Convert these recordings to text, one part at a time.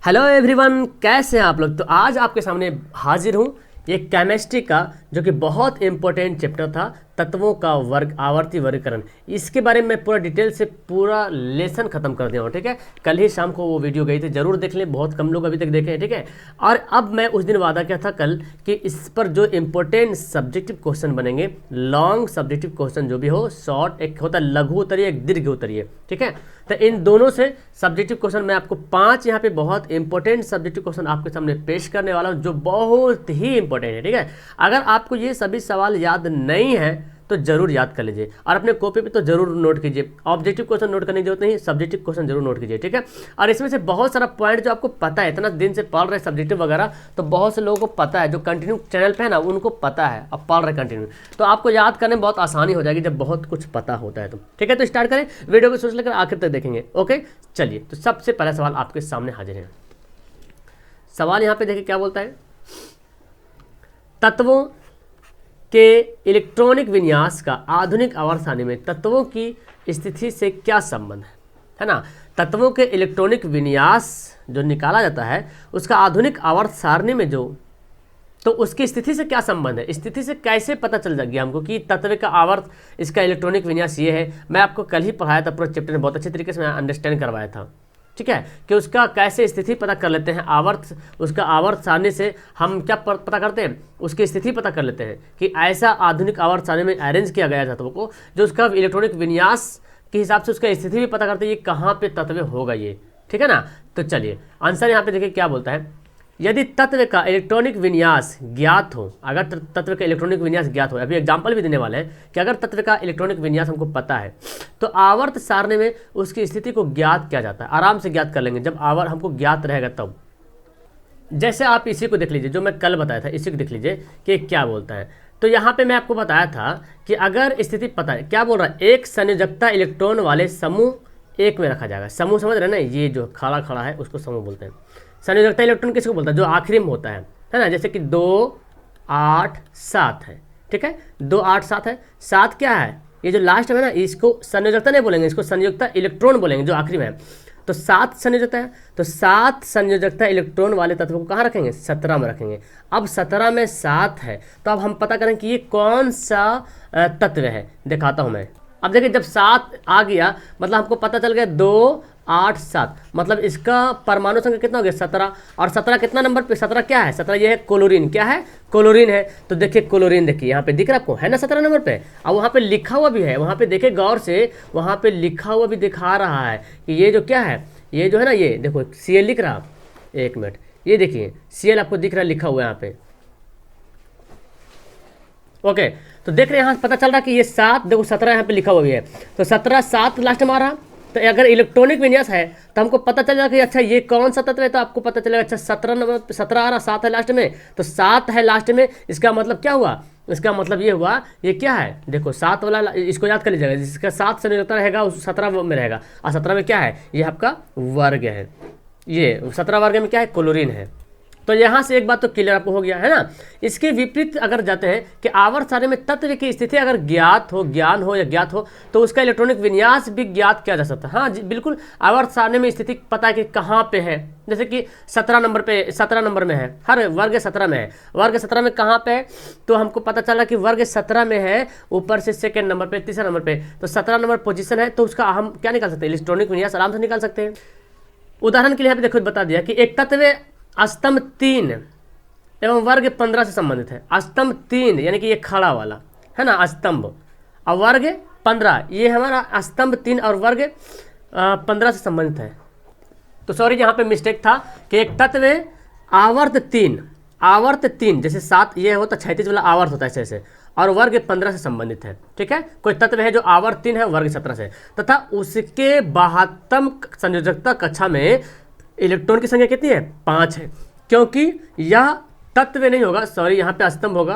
Hello everyone, कैसे हैं आप लोग। तो आज आपके सामने हाजिर हूँ ये केमिस्ट्री का जो कि बहुत इंपॉर्टेंट चैप्टर था, तत्वों का वर्ग आवर्ती वर्गीकरण। इसके बारे में पूरा डिटेल से पूरा लेसन खत्म कर दिया हूँ। ठीक है, कल ही शाम को वो वीडियो गई थी, जरूर देख लें। बहुत कम लोग अभी तक देखे हैं। ठीक है, और अब मैं उस दिन वादा किया था कल कि इस पर जो इंपॉर्टेंट सब्जेक्टिव क्वेश्चन बनेंगे, लॉन्ग सब्जेक्टिव क्वेश्चन जो भी हो, शॉर्ट एक होता है लघु उत्तरीय, एक दीर्घ उत्तरीय। ठीक है, तो इन दोनों से सब्जेक्टिव क्वेश्चन मैं आपको 5 यहाँ पे बहुत इंपॉर्टेंट सब्जेक्टिव क्वेश्चन आपके सामने पेश करने वाला हूँ, जो बहुत ही इंपॉर्टेंट है। ठीक है, अगर आपको ये सभी सवाल याद नहीं है तो जरूर याद कर लीजिए और अपने कॉपी पे तो जरूर नोट कीजिए। ऑब्जेक्टिव क्वेश्चन नोट करने की जरूरत नहीं, सब्जेक्टिव क्वेश्चन जरूर नोट कीजिए। ठीक है, और इसमें से बहुत सारा पॉइंट जो आपको पता है, इतना दिन से पढ़ रहे सब्जेक्टिव वगैरह, तो बहुत से लोगों को पता है, जो कंटिन्यू चैनल पे है ना, उनको पता है, अब पढ़ रहे कंटिन्यू, तो आपको याद करने में बहुत आसानी हो जाएगी जब बहुत कुछ पता होता है तो। ठीक है, तो स्टार्ट करें, वीडियो को सोच लेकर आखिर तक देखेंगे। ओके, चलिए, तो सबसे पहला सवाल आपके सामने हाजिर है। सवाल यहाँ पे देखिए क्या बोलता है, तत्वों के इलेक्ट्रॉनिक विन्यास का आधुनिक आवर्त सारणी में तत्वों की स्थिति से क्या संबंध है ना। तत्वों के इलेक्ट्रॉनिक विन्यास जो निकाला जाता है उसका आधुनिक आवर्त सारणी में जो, तो उसकी स्थिति से क्या संबंध है, स्थिति से कैसे पता चल गया हमको कि तत्व का आवर्त, इसका इलेक्ट्रॉनिक विन्यास ये है। मैं आपको कल ही पढ़ाया था, पूरा चैप्टर में बहुत अच्छे तरीके से मैं अंडरस्टैंड करवाया था। ठीक है, कि उसका कैसे स्थिति पता कर लेते हैं, आवर्त, उसका आवर्त सारणी से हम क्या पता करते हैं, उसकी स्थिति पता कर लेते हैं कि ऐसा आधुनिक आवर्त सारणी में अरेंज किया गया तत्वों को जो उसका इलेक्ट्रॉनिक विन्यास के हिसाब से उसका स्थिति भी पता करते हैं, ये कहाँ पे तत्व होगा ये। ठीक है ना, तो चलिए आंसर यहाँ पे देखिए क्या बोलता है। यदि तत्व का इलेक्ट्रॉनिक विन्यास ज्ञात हो, अगर तत्व का इलेक्ट्रॉनिक विन्यास ज्ञात हो, अभी एग्जांपल भी देने वाले हैं कि अगर तत्व का इलेक्ट्रॉनिक विन्यास हमको पता है तो आवर्त सारणी में उसकी स्थिति को ज्ञात किया जाता है। आराम से ज्ञात कर लेंगे जब आवर्त हमको ज्ञात रहेगा तब। जैसे आप इसी को देख लीजिए, जो मैं कल बताया था, इसी को देख लीजिए कि क्या बोलता है। तो यहाँ पे मैं आपको बताया था कि अगर स्थिति पता है, क्या बोल रहा है, एक संयोजकता इलेक्ट्रॉन वाले समूह एक में रखा जाएगा। समूह समझ रहे हैं ना, ये जो खड़ा खड़ा है उसको समूह बोलते हैं। संयोजकता इलेक्ट्रॉन किसको बोलता है, जो आखिरी में होता है ना, जैसे कि 2 8 7 है। ठीक है, 2 8 7 है, 7 क्या है, ये जो लास्ट में है ना, इसको संयोजकता नहीं बोलेंगे, इसको संयोजकता इलेक्ट्रॉन बोलेंगे, जो आखिरी में है। तो 7 संयोजकता है, तो 7 संयोजकता इलेक्ट्रॉन वाले तत्व को कहाँ रखेंगे, 17 में रखेंगे। अब 17 में 7 है, तो अब हम पता करें कि ये कौन सा तत्व है, दिखाता हूँ मैं। अब देखिए जब 7 आ गया मतलब हमको पता चल गया 2 8 7, मतलब इसका परमाणु संख्या कितना हो गया, 17। और 17 कितना नंबर पे, 17 क्या है, 17 ये है क्लोरीन। क्या है, क्लोरीन है। तो देखिए क्लोरीन, देखिए यहाँ पे दिख रहा है आपको, है ना 17 नंबर पे। और वहाँ पे लिखा हुआ भी है, वहाँ पे देखिए गौर से, वहाँ पे लिखा हुआ भी दिखा रहा है कि ये जो क्या है, ये जो है ना, ये देखो Cl लिख रहा, एक मिनट, ये देखिए Cl आपको दिख रहा है लिखा हुआ है यहाँ पे। ओके, तो देख रहे हैं यहाँ पता चल रहा है कि ये 7, देखो 17 यहाँ पे लिखा हुआ भी है, तो 17 7 लास्ट में आ रहा। तो अगर इलेक्ट्रॉनिक विन्यास है तो हमको पता चल जाएगा कि अच्छा ये कौन सा तत्व है, तो आपको पता चलेगा अच्छा 17 नंबर 17 आ रहा, 7 है लास्ट में, तो 7 है लास्ट में। इसका मतलब क्या हुआ, इसका मतलब ये हुआ, ये क्या है, देखो 7 वाला, इसको याद कर लीजिएगा, जिसका 7 संयोजकता रहेगा उस 17 में रहेगा। और 17 में क्या है, ये आपका वर्ग है, ये 17 वर्ग में क्या है, क्लोरीन है। तो यहाँ से एक बात तो क्लियर आपको हो गया है ना। इसके विपरीत अगर जाते हैं कि आवर्त सारणी में तत्व की स्थिति अगर ज्ञात हो, ज्ञान हो या ज्ञात हो, तो उसका इलेक्ट्रॉनिक विन्यास भी ज्ञात किया जा सकता है। हाँ जी बिल्कुल, आवर्त सारणी में स्थिति पता है कि कहाँ पे है, जैसे कि 17 नंबर पे, 17 नंबर में है, हर वर्ग 17 में है। वर्ग 17 में कहाँ पे है, तो हमको पता चला कि वर्ग 17 में है, ऊपर से सेकेंड नंबर पे, तीसरा नंबर पे, तो 17 नंबर पोजीशन है, तो उसका हम क्या निकाल सकते हैं, इलेक्ट्रॉनिक विन्यास आराम से निकाल सकते हैं। उदाहरण के लिए यहाँ पे देखो बता दिया कि एक तत्व स्तंभ 3 एवं वर्ग 15 से संबंधित है। स्तंभ 3 यानी कि ये खड़ा वाला है ना स्तंभ, और वर्ग 15 ये हमारा स्तंभ 3 और वर्ग 15 से संबंधित है। तो सॉरी यहाँ पे मिस्टेक था कि एक तत्व आवर्त 3 जैसे 7 ये होता 36 वाला आवर्त होता है ऐसे, और वर्ग 15 से संबंधित है। ठीक है, कोई तत्व है जो आवर्त 3 है, वर्ग 17 से, तथा उसके 72 संयोजकता कक्षा में इलेक्ट्रॉन की संख्या कितनी है, 5 है। क्योंकि यह तत्व नहीं होगा, सॉरी यहाँ पे स्तंभ होगा,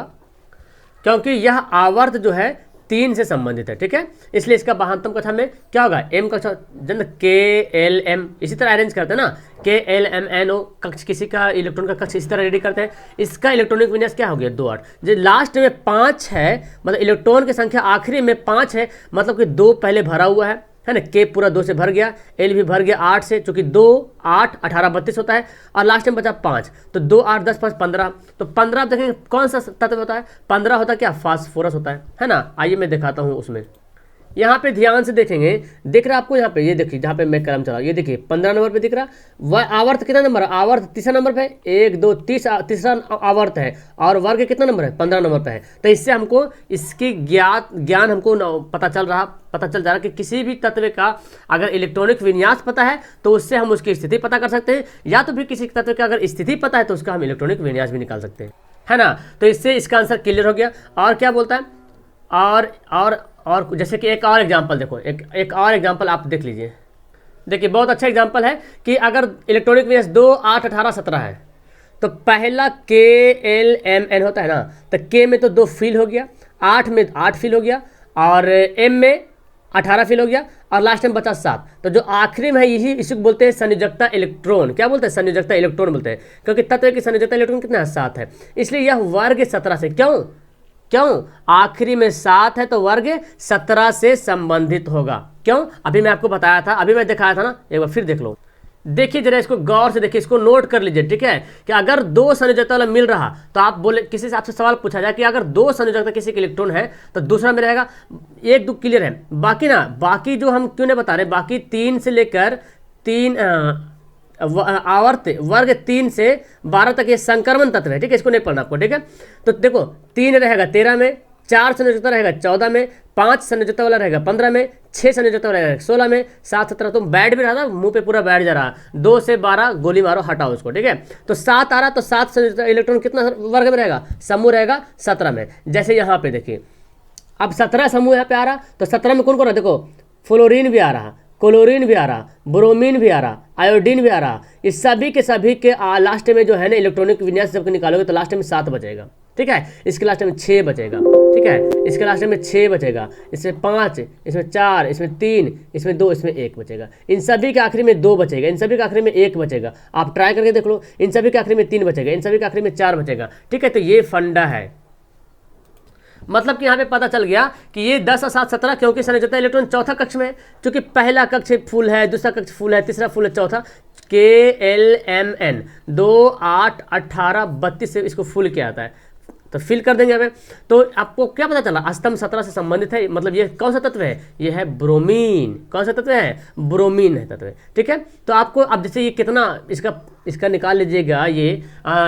क्योंकि यह आवर्त जो है 3 से संबंधित है। ठीक है, इसलिए इसका 72 कक्षा में क्या होगा, m कक्षा जन KLM, इसी तरह अरेंज करते हैं ना, KLMNO कक्ष, किसी का इलेक्ट्रॉन का कक्ष इसी तरह रेडी करते हैं। इसका इलेक्ट्रॉनिक विन्यास क्या हो गया, 2 8, जो लास्ट में 5 है, मतलब इलेक्ट्रॉन की संख्या आखिरी में 5 है, मतलब कि 2 पहले भरा हुआ है है ना, K पूरा 2 से भर गया, L भी भर गया 8 से, चूंकि 2 8 18 32 होता है, और लास्ट में बचा 5, तो 2 8 10 5 15, तो 15 आप देखेंगे कौन सा तत्व होता है, 15 होता है क्या, फास्फोरस होता है ना। आइए मैं दिखाता हूँ उसमें, यहाँ पे ध्यान से देखेंगे, दिख रहा है आपको यहाँ पे, ये देखिए जहाँ पे मैं कलम चला, ये देखिए 15 नंबर पे दिख रहा। वह आवर्त कितना नंबर है, आवर्त तीसरा नंबर पे, 1 2 तीसरा आवर्त है, और वर्ग कितना नंबर है, 15 नंबर पे है। तो इससे हमको इसकी ज्ञान हमको पता चल जा रहा कि किसी भी तत्व का अगर इलेक्ट्रॉनिक विन्यास पता है तो उससे हम उसकी स्थिति पता कर सकते हैं, या तो फिर किसी तत्व का अगर स्थिति पता है तो उसका हम इलेक्ट्रॉनिक विन्यास भी निकाल सकते हैं, है ना। तो इससे इसका आंसर क्लियर हो गया। और क्या बोलता है, और जैसे कि एक और एग्जांपल देखो, एक और एग्जांपल आप देख लीजिए। देखिए बहुत अच्छा एग्जांपल है कि अगर इलेक्ट्रॉनिक विन्यास 2 8 18 17 है, तो पहला KLMN होता है ना, तो K में तो 2 फिल हो गया, 8 में 8 फिल हो गया, और M में 18 फिल हो गया, और लास्ट में बचा 7। तो जो आखिरी में है यही इसी को बोलते हैं संयोजकता इलेक्ट्रॉन। क्या बोलते हैं, संयोजकता इलेक्ट्रॉन बोलते हैं, क्योंकि तत्व की संयोजकता इलेक्ट्रॉन कितना है, 7 है। इसलिए यह वर्ग 17 से, क्यों आखिरी में 7 है तो वर्ग 17 से संबंधित होगा। क्यों, अभी मैं आपको बताया था, अभी मैं दिखाया था ना, एक बार फिर देख लो। देखिए जरा इसको गौर से देखिए, इसको नोट कर लीजिए, ठीक है। कि अगर 2 संयोजकता वाला मिल रहा तो आप बोले, किसी से आपसे सवाल पूछा जाए कि अगर 2 संयोजकता किसी के इलेक्ट्रॉन है तो दूसरा में रहेगा, 1 2 क्लियर है। बाकी जो हम क्यों नहीं बता रहे, बाकी 3 से लेकर 3 आवर्त वर्ग 3 से 12 तक ये संक्रमण तत्व है, ठीक है। इसको नहीं पढ़ना आपको, ठीक है। तो देखो 3 रहेगा 13 में, 4 संयोजकता रहेगा 14 में, 5 संयोजकता वाला रहेगा 15 में, 6 संयोजकता वाला रहेगा 16 में, 7 17, तुम बैठ भी रहा था, मुंह पे पूरा बैठ जा रहा, 2 से 12 गोली मारो, हटाओ उसको, ठीक है। तो 7 आ रहा, तो 7 संयोजकता इलेक्ट्रॉन कितना वर्ग में रहेगा, समूह रहेगा 17 में। जैसे यहाँ पे देखिए, अब 17 समूह यहाँ पे आ रहा, तो 17 में कौन कौन है, देखो फ्लोरीन भी आ रहा, क्लोरीन भी आ रहा, ब्रोमीन भी आ रहा, आयोडीन भी आ रहा। इस सभी के लास्ट में जो है ना इलेक्ट्रॉनिक विन्यास जब निकालोगे तो लास्ट में 7 बचेगा, ठीक है। इसके लास्ट में 6 बचेगा, ठीक है। इसके लास्ट में 6 बचेगा, इसमें 5, इसमें 4, इसमें 3, इसमें 2, इसमें 1 बचेगा। इन सभी के आखिरी में 2 बचेगा, इन सभी के आखिरी में 1 बचेगा। आप ट्राई करके देख लो, इन सभी के आखिरी में 3 बचेगा, इन सभी के आखिरी में 4 बचेगा, ठीक है। तो ये फंडा है, मतलब कि यहाँ पे पता चल गया कि ये 10 और 7 17, क्योंकि संयोजकता इलेक्ट्रॉन चौथा कक्ष में है, क्योंकि पहला कक्ष फुल है, दूसरा कक्ष फुल है, तीसरा फुल है, चौथा KLMN 2 8 18 32 से इसको फुल किया आता है, तो फिल कर देंगे हमें। तो आपको क्या पता चला, स्तंभ 17 से संबंधित है, मतलब ये कौन सा तत्व है, ये है ब्रोमीन। कौन सा तत्व है, ब्रोमीन है तत्व, ठीक है। तो आपको अब जैसे ये कितना इसका निकाल लीजिएगा, ये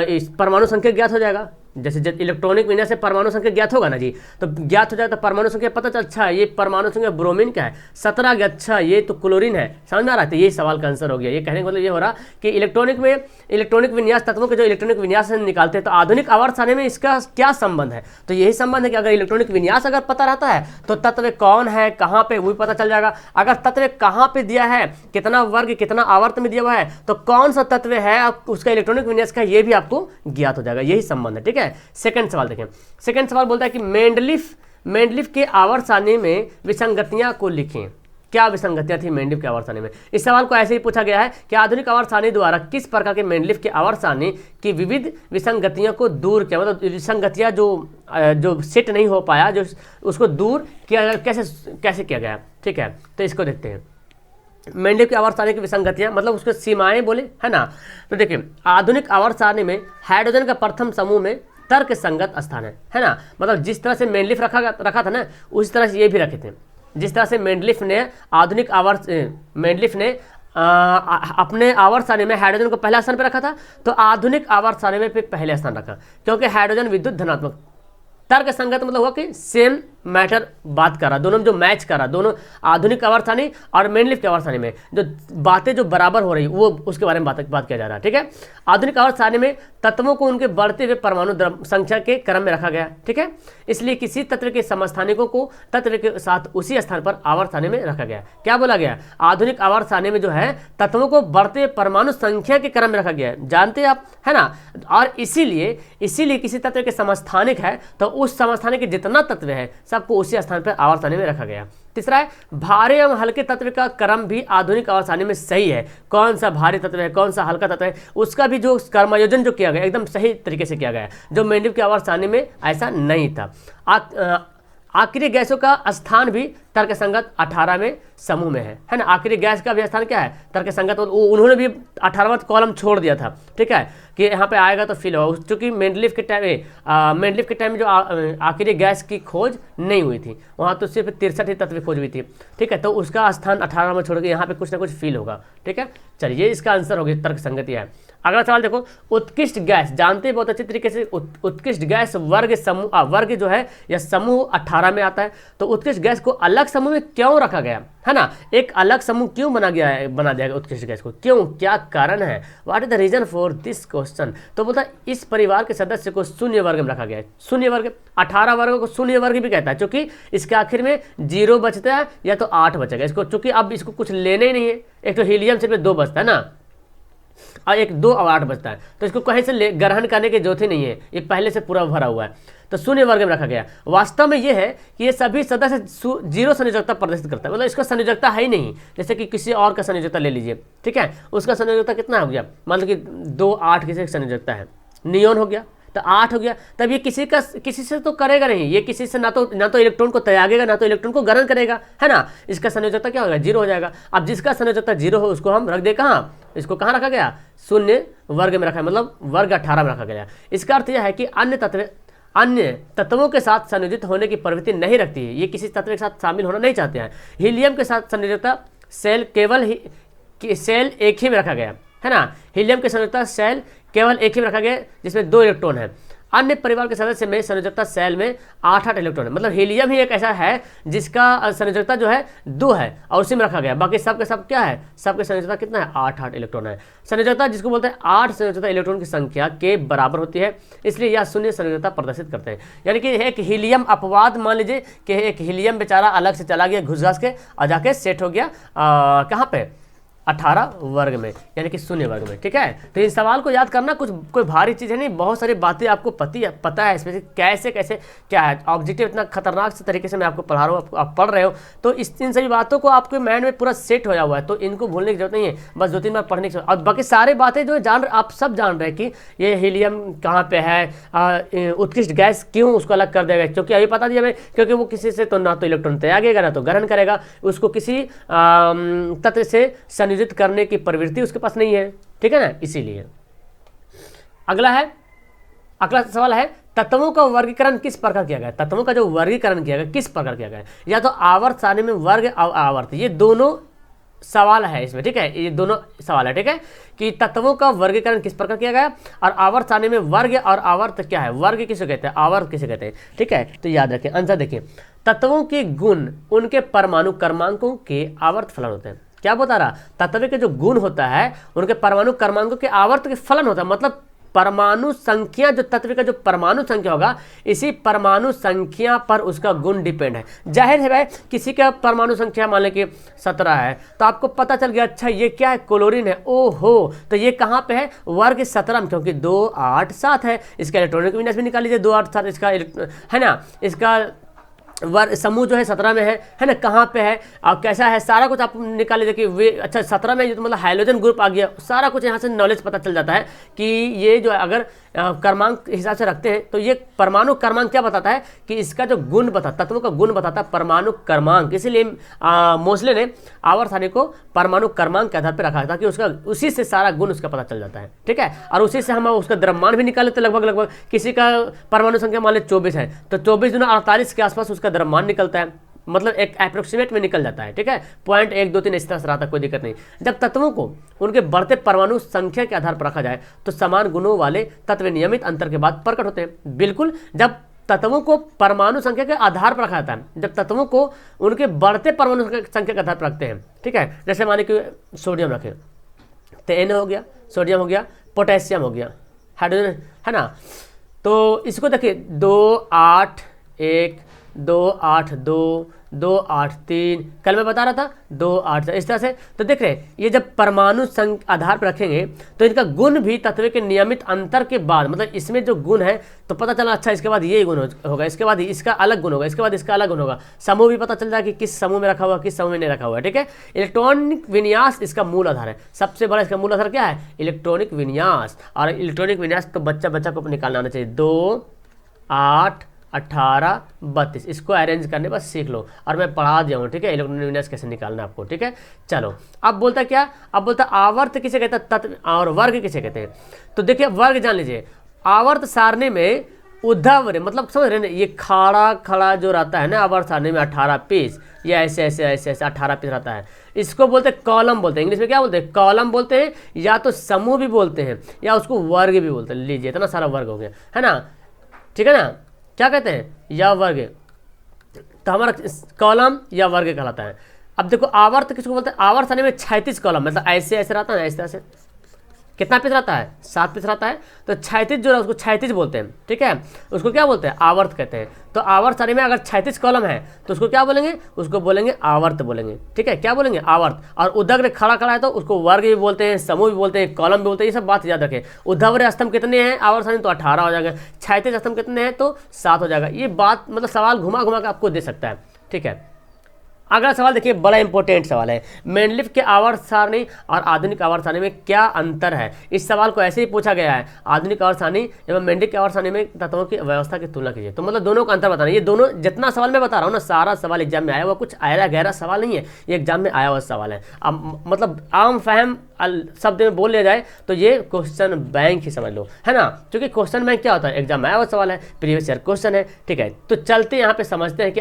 इस परमाणु संख्या ज्ञात हो जाएगा। जैसे जब इलेक्ट्रॉनिक विन्यास से परमाणु संख्या ज्ञात होगा ना जी, तो ज्ञात हो जाएगा, तो परमाणु संख्या पता चल, अच्छा ये परमाणु संख्या ब्रोमीन क्या है, 17 गया, अच्छा ये तो क्लोरीन है, समझ में आ रहा है। तो ये सवाल का आंसर हो गया। ये कहने का मतलब ये हो रहा कि इलेक्ट्रॉनिक विन्यास तत्वों के जो इलेक्ट्रॉनिक विन्यास निकालते हैं, तो आधुनिक आवर्त सारणी में इसका क्या संबंध है। तो यही संबंध है कि अगर इलेक्ट्रॉनिक विन्यास अगर पता रहता है तो तत्व कौन है, कहाँ पे, वो भी पता चल जाएगा। अगर तत्व कहाँ पे दिया है, कितना वर्ग कितना आवर्त में दिया हुआ है, तो कौन सा तत्व है उसका इलेक्ट्रॉनिक विन्यास का, ये भी आपको ज्ञात हो जाएगा। यही संबंध है, ठीक है। सेकंड सवाल देखें। सेकंड सवाल बोलता है कि मेंडलीफ के आवर्त सारणी में विसंगतियां को लिखें। क्या विसंगतियां थी मेंडलीफ के आवर्त सारणी में। इस सवाल को ऐसे ही पूछा गया है कि आधुनिक आवर्त सारणी द्वारा किस प्रकार के मेंडलीफ के आवर्त सारणी की विविध विसंगतियों को दूर किया, मतलब विसंगतियां जो सेट नहीं हो पाया, जो उसको दूर किया, कैसे किया गया, ठीक है। तो इसको देखते हैं। मेंडलीफ की आवर्त सारणी की विसंगतियां, मतलब उसको सीमाएं बोले, है ना। तो देखिए आधुनिक आवर्त सारणी में हाइड्रोजन का प्रथम समूह में तर्क संगत स्थान है ना। मतलब जिस तरह से मेंडलीफ रखा था ना, उसी तरह से ये भी रखे थे। जिस तरह से मेंडलीफ ने अपने आवर्त सारणी में हाइड्रोजन को पहले स्थान पर रखा था, तो आधुनिक आवर्त सारणी में पहले स्थान रखा, क्योंकि हाइड्रोजन विद्युत धनात्मक। तर्क संगत मतलब हुआ कि सेम मैटर बात कर रहा, दोनों में जो मैच कर रहा, दोनों आधुनिक आवर्त सारणी और मेंडलीफ के आवर्त सारणी में जो बातें जो बराबर हो रही, वो उसके बारे में बात किया जा रहा है, ठीक है। आधुनिक आवर्त सारणी में तत्वों को उनके बढ़ते हुए परमाणु संख्या के क्रम में रखा गया, ठीक है। इसलिए किसी तत्व के समस्थानिकों को तत्व के साथ उसी स्थान पर आवर्त सारणी में रखा गया। क्या बोला गया, आधुनिक आवर्त सारणी में जो है तत्वों को बढ़ते परमाणु संख्या के क्रम में रखा गया है, जानते हैं आप, है ना। और इसीलिए किसी तत्व के समस्थानिक है तो उस समस्थानिक के जितना तत्व है सबको उसी स्थान पर आवर्त सारणी में रखा गया। तीसरा है भारी एवं हल्के तत्व का क्रम भी आधुनिक आवर्त सारणी में सही है। कौन सा भारी तत्व है, कौन सा हल्का तत्व है, उसका भी जो क्रमायोजन जो किया गया एकदम सही तरीके से किया गया, जो मेंडलीफ की आवर्त सारणी में ऐसा नहीं था। आखिरी गैसों का स्थान भी तर्कसंगत 18 में समूह में है ना। आखिरी गैस का भी स्थान क्या है, तर्कसंगत। उन्होंने भी 18वां कॉलम छोड़ दिया था, ठीक है, कि यहाँ पे आएगा तो फिल होगा, क्योंकि मेंडलीफ के टाइम में जो आखिरी गैस की खोज नहीं हुई थी, वहाँ तो सिर्फ 63 ही तत्व खोज हुई थी, ठीक है। तो उसका स्थान 18 में छोड़ के यहाँ पे कुछ ना कुछ फील होगा, ठीक है। चलिए इसका आंसर होगी तर्कसंगति है। अगला सवाल देखो, उत्कृष्ट गैस, जानते हैं बहुत अच्छी तरीके से उत्कृष्ट गैस वर्ग समूह वर्ग जो है या समूह 18 में आता है। तो उत्कृष्ट गैस को अलग समूह में क्यों रखा गया है ना, एक अलग समूह क्यों बना दिया गया उत्कृष्ट गैस को, क्यों, क्या कारण है, what is the reason for this question. तो बोलता है इस परिवार के सदस्य को शून्य वर्ग में रखा गया है। शून्य वर्ग, 18 वर्ग को शून्य वर्ग भी कहता है, क्योंकि इसके आखिर में 0 बचता है या तो 8 बचेगा इसको, चूंकि अब इसको कुछ लेने ही नहीं है। एक तो हीलियम सिर्फ 2 बचता है ना, और एक 2 और 8 बचता है, तो इसको कहीं से ग्रहण करने की जरूरत ही नहीं है, ये पहले से पूरा भरा हुआ है, तो शून्य वर्ग में रखा गया। वास्तव में ये है कि ये सभी सदस्य 0 संयोजकता प्रदर्शित करता है, मतलब इसका संयोजकता है ही नहीं। जैसे कि किसी और का संयोजकता ले लीजिए, ठीक है, उसका संयोजकता कितना हो गया, मतलब कि 2 8 किसी की संयोजकता है, नियोन हो गया तो 8 हो गया। तब ये किसी से तो करेगा नहीं, ये किसी से ना तो इलेक्ट्रॉन को त्यागेगा ना तो इलेक्ट्रॉन को ग्रहण करेगा, है ना। इसका संयोजकता क्या होगा, 0 हो जाएगा। अब जिसका संयोजकता 0 हो उसको हम रख दे कहाँ, इसको कहाँ रखा गया, शून्य वर्ग में रखा है, मतलब वर्ग 18 में रखा गया। इसका अर्थ यह है कि अन्य तत्वों के साथ संयोजित होने की प्रवृत्ति नहीं रखती है, ये किसी तत्व के साथ शामिल होना नहीं चाहते हैं। हीलियम के साथ संयोजकता सेल सेल एक ही में रखा गया है ना। हीलियम की संयोजकता सेल केवल एक ही में रखा गया जिसमें 2 इलेक्ट्रॉन है। अन्य परिवार के सदस्य में संयोजकता सेल में 8 इलेक्ट्रॉन है, मतलब हीलियम ही एक ऐसा है जिसका संयोजकता जो है 2 है और उसी में रखा गया। बाकी सब के सब क्या है, सबके संयोजकता कितना है, 8 इलेक्ट्रॉन है। संयोजकता जिसको बोलते हैं 8 संयोजकता इलेक्ट्रॉन की संख्या के बराबर होती है, इसलिए यह शून्य संयोजकता प्रदर्शित करते हैं। यानी कि एक हीलियम अपवाद, मान लीजिए कि एक हीलियम बेचारा अलग से चला गया घुस घास के और जाके सेट हो गया कहाँ पे, 18 वर्ग में, यानी कि शून्य वर्ग में, ठीक है। तो इस सवाल को याद करना कोई भारी चीज़ है नहीं, बहुत सारी बातें आपको पता है इसमें कैसे कैसे क्या है। ऑब्जेक्टिव इतना खतरनाक से तरीके से मैं आपको पढ़ा रहा हूँ, आप पढ़ रहे हो, तो इन सभी बातों को आपके माइंड में पूरा सेट होया हुआ है, तो इनको भूलने की जरूरत नहीं है, बस 2-3 बार पढ़ने की। और बाकी सारी बातें जो आप सब जान रहे हैं कि ये हीलियम कहाँ पे है, उत्कृष्ट गैस क्यों उसको अलग कर देगा, क्योंकि अभी पता दिया मैं, क्योंकि वो किसी से तो ना तो इलेक्ट्रॉन त्यागेगा ना तो ग्रहण करेगा, उसको किसी तत्व से करने की प्रवृत्ति उसके पास नहीं है, ठीक है ना, इसीलिए। अगला सवाल है, तत्वों का वर्गीकरण किस प्रकार किया गया। तत्वों का जो वर्गीकरण किया गया किस प्रकार किया गया, या तो आवर्त सारणी में वर्ग और आवर्त, ये दोनों सवाल है इसमें, ठीक है, ये दोनों सवाल है, ठीक है, कि तत्वों का वर्गीकरण किस प्रकार किया गया और आवर्त सारणी में वर्ग और आवर्त क्या है, वर्ग किसे कहते हैं, आवर्त किसे कहते हैं, ठीक है। तो याद रखें, आंसर देखिए, तत्वों के गुण उनके परमाणु क्रमांकों के आवर्त फलन होते हैं। क्या बता रहा, तत्व के जो गुण होता है उनके परमाणु क्रमांकों के आवर्त के फलन होता है, मतलब परमाणु संख्या, जो तत्व का जो परमाणु संख्या होगा इसी परमाणु संख्या पर उसका गुण डिपेंड है। जाहिर है भाई, किसी का परमाणु संख्या मान लें कि 17 है, तो आपको पता चल गया अच्छा ये क्या है, क्लोरीन है, ओहो, तो ये कहाँ पे है, वर्ग 17 में, क्योंकि 2 8 7 है। इसका इलेक्ट्रॉनिक विन्यास भी निकाल लीजिए, 2 8 7 इसका है ना, इसका वर्ग समूह जो है 17 में है ना, कहाँ पे है और कैसा है, सारा कुछ आप निकाल लीजिए कि वे अच्छा 17 में, तो मतलब हाइड्रोजन ग्रुप आ गया, सारा कुछ यहाँ से नॉलेज पता चल जाता है कि ये जो है अगर क्रमांक हिसाब से रखते हैं तो ये परमाणु क्रमांक क्या बताता है कि इसका जो गुण बताता, तत्वों का गुण बताता है परमाणु क्रमांक। इसीलिए मोस्ले ने आवर्त सारणी को परमाणु क्रमांक के आधार पर रखा था कि उसका उसी से सारा गुण उसका पता चल जाता है, ठीक है। और उसी से हम उसका द्रव्यमान भी निकाल लेते, लगभग किसी का परमाणु संख्या मान लें 24 है तो 24 × 48 के आसपास उसका द्रव्यमान निकलता है, मतलब एक अप्रोक्सीमेट में निकल जाता है, ठीक है, 0.123 इस तरह से रहा था, कोई दिक्कत नहीं। जब तत्वों को उनके बढ़ते परमाणु संख्या के आधार पर रखा जाए तो समान गुणों वाले तत्व नियमित अंतर के बाद प्रकट होते हैं। बिल्कुल, जब तत्वों को परमाणु संख्या के आधार पर रखा जाता है, जब तत्वों को उनके बढ़ते परमाणु संख्या के आधार पर रखते हैं, ठीक है, जैसे माने कि सोडियम रखें तो N हो गया, सोडियम हो गया, पोटेशियम हो गया, हाइड्रोजन है ना, तो इसको देखिए 2 8 1 2 8 2 2 8 3, कल मैं बता रहा था 2 8, इस तरह से। तो देख रहे हैं ये जब परमाणु आधार पर रखेंगे तो इनका गुण भी तत्व के नियमित अंतर के बाद, मतलब इसमें जो गुण है तो पता चला अच्छा इसके बाद ये गुण होगा, इसके बाद इसका अलग गुण होगा, इसके बाद इसका अलग गुण होगा, समूह भी पता चल जाए कि किस समूह में रखा हुआ किस समूह में नहीं रखा हुआ है, ठीक है। इलेक्ट्रॉनिक विन्यास इसका मूल आधार है, सबसे बड़ा इसका मूल आधार क्या है, इलेक्ट्रॉनिक विन्यास। और इलेक्ट्रॉनिक विन्यास तो बच्चा को निकालना आना चाहिए, 2 8 18, 32, इसको अरेंज करने बस सीख लो और मैं पढ़ा दिया हूँ, ठीक है, इलेक्ट्रॉनिक विन्यास कैसे निकालना है आपको, ठीक है। चलो अब बोलता क्या, अब बोलता आवर्त किसे कहते हैं, तत्व, और वर्ग किसे कहते हैं। तो देखिए वर्ग जान लीजिए, आवर्त सारणी में उद्धव मतलब समझ रहे ना, ये खड़ा खड़ा जो रहता है ना आवर्त सारणी में 18 पीस, या ऐसे ऐसे ऐसे ऐसे 18 पीस रहता है, इसको बोलते हैं कॉलम बोलते हैं। इंग्लिश में क्या बोलते हैं, कॉलम बोलते हैं, या तो समूह भी बोलते हैं, या उसको वर्ग भी बोलते हैं। लीजिए इतना सारा वर्ग हो गया है ना, ठीक है ना, क्या कहते हैं, या वर्ग, तो हमारा कॉलम या वर्ग कहलाता है। अब देखो आवर्त किसको बोलते हैं, आवर्त सारणी में 36 कॉलम, मतलब ऐसे ऐसे रहता है, ऐसे ऐसे कितना पीस रहता है, 7 पीस रहता है, तो 36 जो है उसको 36 बोलते हैं, ठीक है, उसको क्या बोलते हैं, आवर्त कहते हैं। तो आवर्त सारणी में अगर 36 कॉलम है तो उसको क्या बोलेंगे, उसको बोलेंगे आवर्त बोलेंगे, ठीक है, क्या बोलेंगे, आवर्त। और उद्धव्य खड़ा खड़ा है तो उसको वर्ग भी बोलते हैं, समूह भी बोलते हैं, कॉलम भी बोलते हैं, ये सब बात याद रखें। उद्धव्य स्तंभ कितने हैं आवर्त सारणी, तो 18 हो जाएगा, 36 स्तंभ कितने हैं तो 7 हो जाएगा। ये बात मतलब सवाल घुमा घुमा के आपको दे सकता है, ठीक है। अगला सवाल देखिए, बड़ा इंपॉर्टेंट सवाल है, मेंडलीफ के आवर्त सारणी और आधुनिक आवर्त सारणी में क्या अंतर है। इस सवाल को ऐसे ही पूछा गया है, आधुनिक आवर्त सारणी एवं मेंडलीफ के आवर्त सारणी में तत्वों की व्यवस्था की तुलना कीजिए। तो मतलब दोनों का अंतर बताना। ये दोनों जितना सवाल मैं बता रहा हूँ ना, सारा सवाल एग्जाम में आया हुआ, कुछ आया गहरा सवाल नहीं है, ये एग्जाम में आया हुआ सवाल है। अब मतलब आम फहम शब्द में बोल लिया जाए तो ये क्वेश्चन बैंक ही समझ लो, है ना, क्योंकि क्वेश्चन बैंक क्या होता है, एग्जाम में आया हुआ सवाल है, प्रीवियस ईयर क्वेश्चन है, ठीक है। तो चलते यहाँ पे समझते हैं कि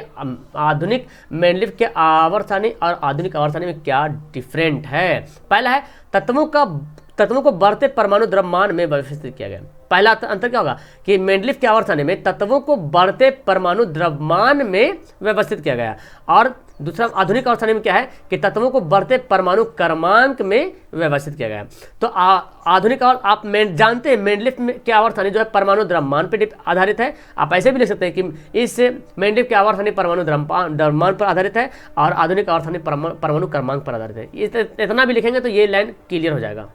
आधुनिक मेंडलीफ के आवर्त सारणी और आधुनिक आवर्त सारणी में क्या डिफरेंट है। पहला है तत्वों को बढ़ते परमाणु द्रव्यमान में व्यवस्थित किया गया। पहला अंतर क्या होगा कि मेंडलीफ के आवर्त सारणी में तत्वों को बढ़ते परमाणु द्रव्यमान में व्यवस्थित किया गया, और दूसरा आधुनिक आवर्त सारणी में क्या है कि तत्वों को बढ़ते परमाणु क्रमांक में व्यवस्थित किया गया। तो आधुनिक आवर्त आप जानते हैं, मेंडलीफ के आवर्त सारणी जो है परमाणु द्रव्यमान पर आधारित है। आप ऐसे भी लिख सकते हैं कि इस मेंडलीफ के आवर्त सारणी परमाणु द्रव्यमान पर आधारित है और आधुनिक आवर्त सारणी परमाणु क्रमांक पर आधारित है। इतना भी लिखेंगे तो ये लाइन क्लियर हो जाएगा।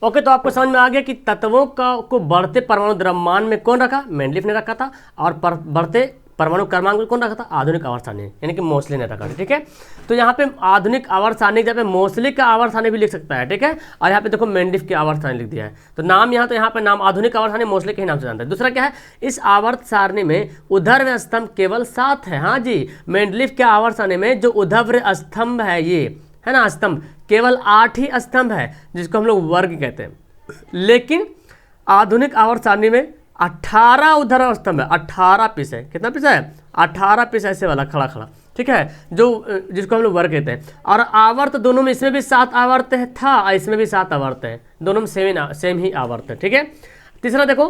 ओके, तो आपको समझ में आ गया कि तत्वों को बढ़ते परमाणु द्रव्यमान में कौन रखा, मेंडलीफ ने रखा था, और बढ़ते परमाणु क्रमांक में कौन रखा था, आधुनिक आवर्त सारणी यानी कि मोस्टली ने रखा था, ठीक है। तो यहाँ पे आधुनिक आवर्त सारणी की जगह पे मोस्टली का आवर्त सारणी भी लिख सकता है, ठीक है। और यहाँ पे देखो मेंडलीफ की आवर्त सारणी लिख दिया है, तो नाम यहाँ पे नाम आधुनिक आवर्त सारणी मोस्टली के ही नाम से जानता है। दूसरा क्या है, इस आवर्त सारणी में ऊर्ध्व स्तंभ केवल 7 है। हाँ जी, मेंडलीफ के आवर्त सारणी में जो ऊर्ध्व स्तंभ है, ये है ना स्तंभ, केवल 8 ही स्तंभ है, जिसको हम लोग वर्ग कहते हैं। लेकिन आधुनिक आवर्त सारणी में 18 ऊर्ध्व स्तंभ है, 18 पीस है। कितना पीस है, 18 पीस ऐसे वाला खड़ा खड़ा, ठीक है, जिसको हम लोग वर्ग कहते हैं। और आवर्त दोनों में, इसमें भी 7 आवर्त है था, इसमें भी 7 आवर्त है, दोनों में सेम ही आवर्त है, ठीक है। तीसरा देखो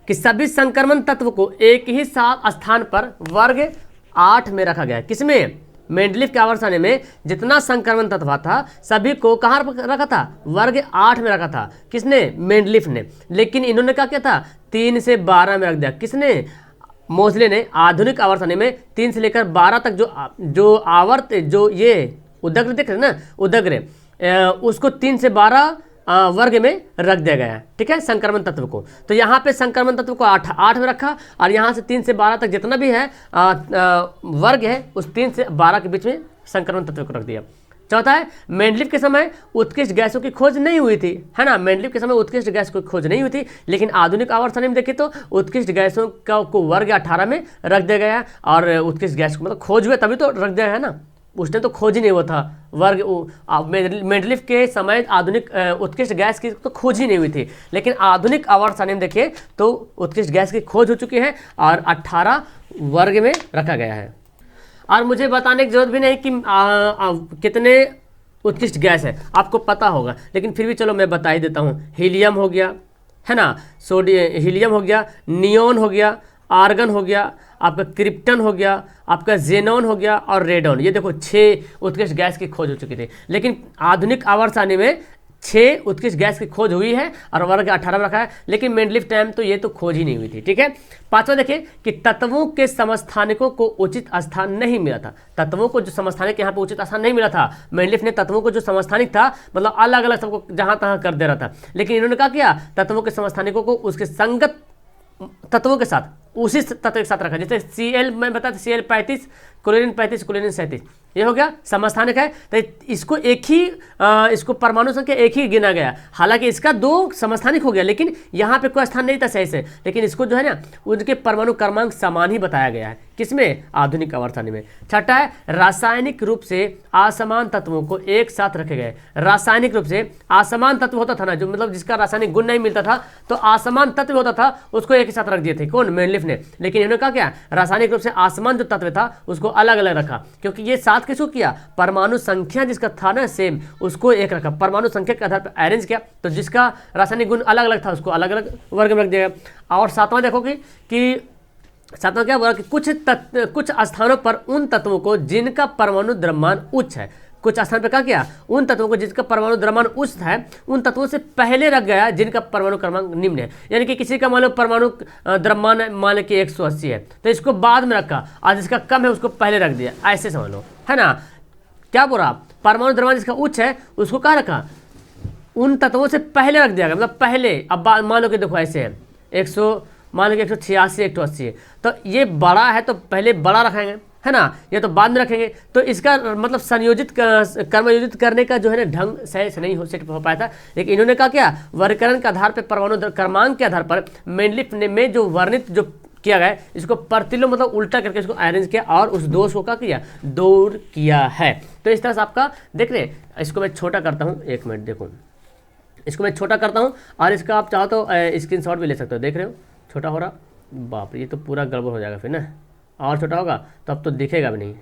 कि सभी संक्रमण तत्व को एक ही स्थान पर वर्ग 8 में रखा गया है। किसमें, मेंडलीफ के आवर्त सारणी में जितना संक्रमण तत्व था सभी को कहाँ रखा था, वर्ग 8 में रखा था। किसने, मेंडलीफ ने। लेकिन इन्होंने क्या किया था, 3 से 12 में रख दिया। किसने, मोस्टली ने। आधुनिक आवर्त सारणी में 3 से लेकर 12 तक जो आवर्त, जो ये उदग्र देख रहे ना, उदग्र, उसको 3 से 12 वर्ग में रख दिया गया है, ठीक है, संक्रमण तत्व को। तो यहाँ पे संक्रमण तत्व को 8 में रखा, और यहाँ से 3 से 12 तक जितना भी है वर्ग है, उस 3 से 12 के बीच में संक्रमण तत्व को रख दिया। चौथा है, मेंडलीफ के समय उत्कृष्ट गैसों की खोज नहीं हुई थी, है ना, मेंडलीफ के समय उत्कृष्ट गैस की खोज नहीं हुई थी। लेकिन आधुनिक आवर्त सारणी में देखिए तो उत्कृष्ट गैसों को वर्ग 18 में रख दिया गया, और उत्कृष्ट गैस को मतलब खोज हुए तभी तो रख दिया है ना, उसने तो खोज ही नहीं हुआ था वर्ग। मेंडलीफ के समय आधुनिक उत्कृष्ट गैस की तो खोज ही नहीं हुई थी। लेकिन आधुनिक आवर्त सारणी में देखिए तो उत्कृष्ट गैस की खोज हो चुकी है और 18 वर्ग में रखा गया है। और मुझे बताने की जरूरत भी नहीं कि कितने उत्कृष्ट गैस है, आपको पता होगा, लेकिन फिर भी चलो मैं बता ही देता हूँ। हीलियम हो गया, है ना, हीलियम हो गया, नियोन हो गया, आर्गन हो गया, आपका क्रिप्टन हो गया, आपका जेनॉन हो गया, और रेडॉन। ये देखो 6 उत्कृष्ट गैस की खोज हो चुकी थी। लेकिन आधुनिक आवर्त सारणी में 6 उत्कृष्ट गैस की खोज हुई है और वर्ग 18 में रखा है। लेकिन मेंडलीफ टाइम तो ये तो खोज ही नहीं हुई थी, ठीक है। पांचवा देखिए कि तत्वों के समस्थानिकों को उचित स्थान नहीं मिला था। तत्वों को जो समस्थानिक यहाँ पे उचित स्थान नहीं मिला था, मेंडलीफ ने तत्वों को जो समस्थानिक था मतलब अलग अलग सबको जहाँ तहाँ कर दे रहा था। लेकिन इन्होंने क्या किया, तत्वों के समस्थानिकों को उसके संगत तत्वों के साथ, उसी तत्व के साथ रखा। जैसे Cl मैं बताया Cl35 क्लोरीन 35, क्लोरीन 37, ये हो गया समस्थानिक है। तो इसको एक ही इसको परमाणु संख्या एक ही गिना गया, हालांकि इसका 2 समस्थानिक हो गया, लेकिन यहाँ पे कोई स्थान नहीं था सही से, लेकिन इसको जो है ना उनके परमाणु क्रमांक समान ही बताया गया है। किसमें? आधुनिक आवर्त सारणी में। छठा है रासायनिक रूप से असमान तत्वों को एक साथ रखे गए। रासायनिक रूप से असमान तत्व होता था ना, जो मतलब जिसका रासायनिक गुण नहीं मिलता था, तो असमान तत्व होता था उसको एक साथ रख दिए थे। कौन? मेंडलीफ ने। लेकिन इन्होंने कहा क्या? रासायनिक रूप से असमान जो तत्व था उसको अलग अलग रखा, क्योंकि ये साथ किसको किया? परमाणु संख्या जिसका था ना सेम, उसको एक रखा, परमाणु संख्या के आधार पर अरेंज किया, तो जिसका रासायनिक गुण अलग अलग था उसको अलग अलग वर्ग में रख दिया गया। और सातवां देखोगे कि सातवां क्या बोला कि कुछ स्थानों पर उन तत्वों को जिनका परमाणु द्रव्यमान उच्च है, कुछ स्थान पर क्या किया? उन तत्वों को जिसका परमाणु द्रव्यमान उच्च है उन तत्वों से पहले रख गया जिनका परमाणु क्रमांक निम्न है। यानी कि किसी का मान लो परमाणु द्रव्यमान मान लो कि 180 है, तो इसको बाद में रखा, और जिसका कम है उसको पहले रख दिया, ऐसे समझ लो, है ना। क्या बोला? परमाणु द्रव्यमान जिसका उच्च है उसको कहाँ रखा? उन तत्वों से पहले रख दिया गया, मतलब पहले। अब मान लो कि देखो ऐसे है, 100 मान लो कि 186, 180 है, तो ये बड़ा है तो पहले बड़ा रखेंगे, है ना, ये तो बाद में रखेंगे। तो इसका मतलब संयोजित कर्मयोजित करने का जो है ना ढंग सही से नहीं सेट हो पाया था। लेकिन इन्होंने कहा क्या? वर्गीकरण के आधार पर परमाणु क्रमांक के आधार पर मेंडलीफ ने में जो वर्णित जो किया गया इसको प्रतिलोम मतलब उल्टा करके इसको अरेंज किया और उस दोष को क्या किया? दूर किया है। तो इस तरह से आपका देख रहे, इसको मैं छोटा करता हूँ, 1 मिनट देखो, इसको मैं छोटा करता हूँ और इसका आप चाहो तो स्क्रीनशॉट भी ले सकते हो। देख रहे हो छोटा हो रहा, बाप रे ये तो पूरा गड़बड़ हो जाएगा फिर ना, और छोटा होगा तो अब तो दिखेगा भी नहीं,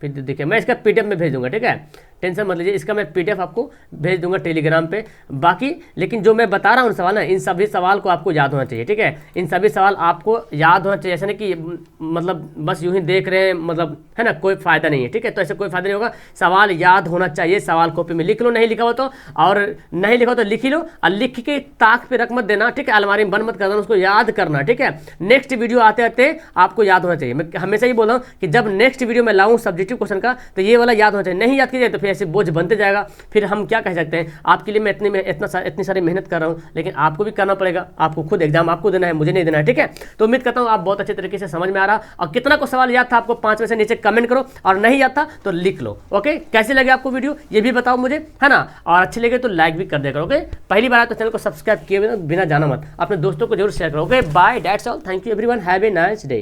फिर देखिए मैं इसका पीडीएफ में भेज दूंगा, ठीक है, टेंशन मत लीजिए, इसका मैं पीडीएफ आपको भेज दूंगा टेलीग्राम पे। बाकी लेकिन जो मैं बता रहा हूँ सवाल ना, इन सभी सवाल को आपको याद होना चाहिए, ठीक है, इन सभी सवाल आपको याद होना चाहिए। ऐसा नहीं कि मतलब बस यूं ही देख रहे हैं, मतलब है ना, कोई फायदा नहीं है, ठीक है, तो ऐसे कोई फायदा नहीं होगा, सवाल याद होना चाहिए। सवाल कॉपी में लिख लो, नहीं लिखा हो तो, और नहीं लिखा हो तो लिख ही लो, और लिख के ताक पे रख मत देना, ठीक है, अलमारी में बंद मत कर देना, उसको याद करना, ठीक है। नेक्स्ट वीडियो आते आते आपको याद होना चाहिए। मैं हमेशा ही बोल रहा हूँ कि जब नेक्स्ट वीडियो में लाऊं सब्जेक्टिव क्वेश्चन का, तो ये वाला याद होना चाहिए। नहीं याद कीजिए तो फिर ऐसे बोझ बनते जाएगा, फिर हम क्या कह सकते हैं। आपके लिए मैं इतनी सारी मेहनत कर रहा हूँ, लेकिन आपको भी करना पड़ेगा, आपको खुद एग्जाम आपको देना है, मुझे नहीं देना है, ठीक है। तो उम्मीद करता हूँ आप बहुत अच्छे तरीके से समझ में आ रहा, और कितना को सवाल याद था आपको 5 में से नीचे कमेंट करो, और नहीं याद था तो लिख लो। ओके, कैसे लगे आपको वीडियो ये भी बताओ मुझे, है ना, और अच्छे लगे तो लाइक भी कर देगा। ओके, पहली बार आए तो चैनल को सब्सक्राइब किए बिना जाना मत, अपने दोस्तों को जरूर शेयर करो। Okay, bye, that's all, thank you everyone, have a nice day.